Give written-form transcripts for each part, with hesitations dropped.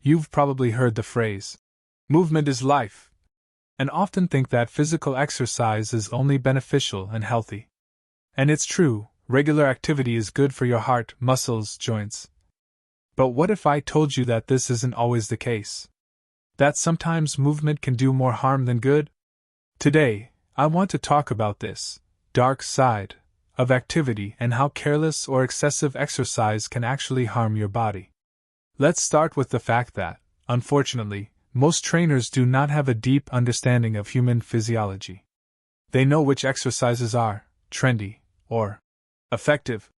You've probably heard the phrase, movement is life, and often think that physical exercise is only beneficial and healthy. And it's true, regular activity is good for your heart, muscles, joints. But what if I told you that this isn't always the case? That sometimes movement can do more harm than good? Today, I want to talk about this dark side of activity and how careless or excessive exercise can actually harm your body. Let's start with the fact that, unfortunately, most trainers do not have a deep understanding of human physiology. They know which exercises are trendy or effective,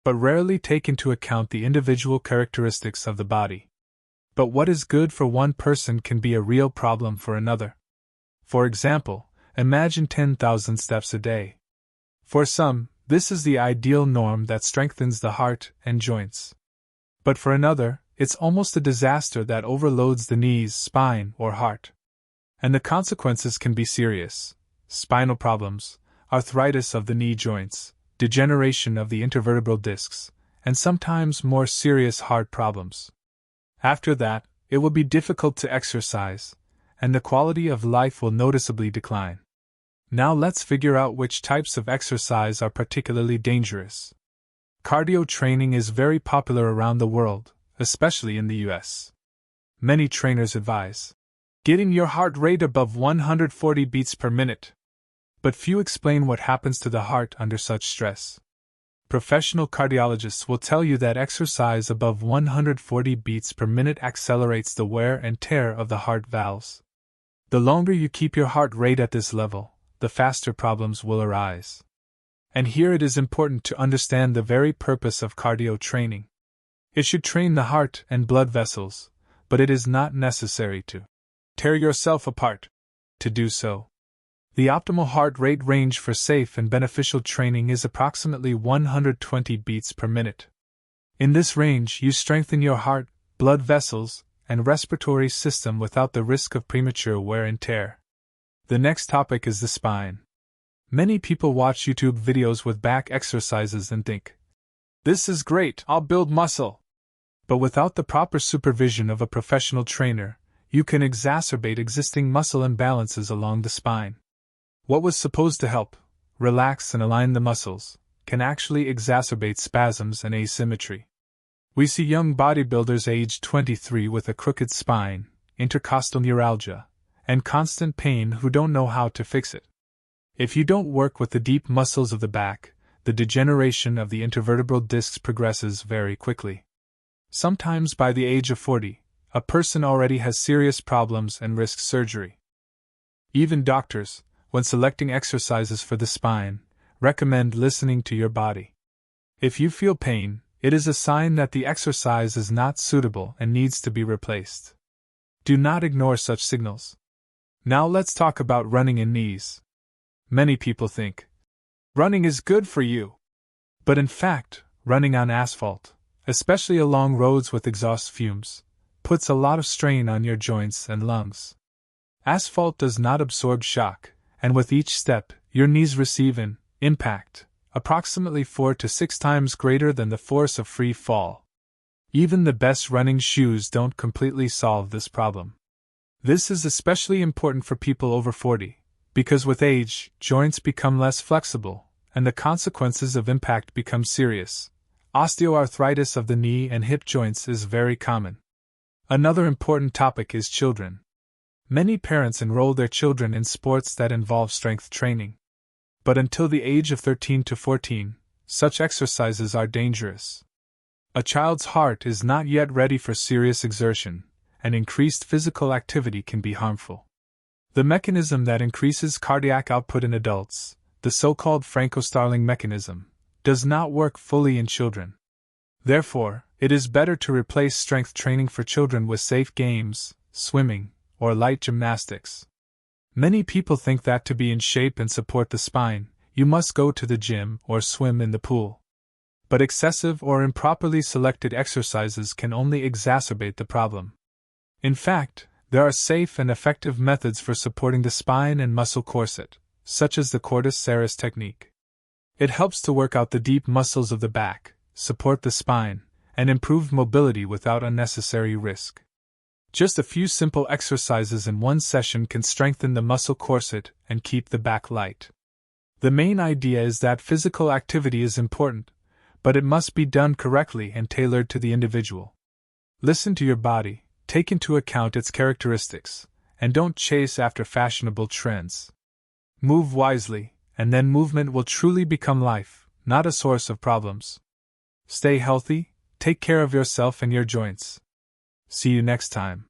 but rarely take into account the individual characteristics of the body. But what is good for one person can be a real problem for another. For example, imagine 10,000 steps a day. For some, this is the ideal norm that strengthens the heart and joints. But for another, it's almost a disaster that overloads the knees, spine, or heart. And the consequences can be serious: spinal problems, arthritis of the knee joints, degeneration of the intervertebral discs, and sometimes more serious heart problems. After that, it will be difficult to exercise, and the quality of life will noticeably decline. Now let's figure out which types of exercise are particularly dangerous. Cardio training is very popular around the world, especially in the US. Many trainers advise getting your heart rate above 140 beats per minute. But few explain what happens to the heart under such stress. Professional cardiologists will tell you that exercise above 140 beats per minute accelerates the wear and tear of the heart valves. The longer you keep your heart rate at this level, the faster problems will arise. And here it is important to understand the very purpose of cardio training. It should train the heart and blood vessels, but it is not necessary to tear yourself apart. To do so, the optimal heart rate range for safe and beneficial training is approximately 120 beats per minute. In this range, you strengthen your heart, blood vessels, and respiratory system without the risk of premature wear and tear. The next topic is the spine. Many people watch YouTube videos with back exercises and think, "This is great, I'll build muscle." But without the proper supervision of a professional trainer, you can exacerbate existing muscle imbalances along the spine. What was supposed to help relax and align the muscles can actually exacerbate spasms and asymmetry. We see young bodybuilders aged 23 with a crooked spine, intercostal neuralgia, and constant pain who don't know how to fix it. If you don't work with the deep muscles of the back, the degeneration of the intervertebral discs progresses very quickly. Sometimes by the age of 40, a person already has serious problems and risks surgery. Even doctors, when selecting exercises for the spine, recommend listening to your body. If you feel pain, it is a sign that the exercise is not suitable and needs to be replaced. Do not ignore such signals. Now let's talk about running in knees. Many people think running is good for you. But in fact, running on asphalt, especially along roads with exhaust fumes, puts a lot of strain on your joints and lungs. Asphalt does not absorb shock, and with each step, your knees receive an impact approximately 4 to 6 times greater than the force of free fall. Even the best running shoes don't completely solve this problem. This is especially important for people over 40, because with age, joints become less flexible, and the consequences of impact become serious. Osteoarthritis of the knee and hip joints is very common. Another important topic is children. Many parents enroll their children in sports that involve strength training. But until the age of 13 to 14, such exercises are dangerous. A child's heart is not yet ready for serious exertion, and increased physical activity can be harmful. The mechanism that increases cardiac output in adults, the so-called Franco-Starling mechanism, does not work fully in children. Therefore, it is better to replace strength training for children with safe games, swimming, or light gymnastics. Many people think that to be in shape and support the spine, you must go to the gym or swim in the pool. But excessive or improperly selected exercises can only exacerbate the problem. In fact, there are safe and effective methods for supporting the spine and muscle corset, such as the cordis serratus technique. It helps to work out the deep muscles of the back, support the spine, and improve mobility without unnecessary risk. Just a few simple exercises in one session can strengthen the muscle corset and keep the back light. The main idea is that physical activity is important, but it must be done correctly and tailored to the individual. Listen to your body, take into account its characteristics, and don't chase after fashionable trends. Move wisely, and then movement will truly become life, not a source of problems. Stay healthy, take care of yourself and your joints. See you next time.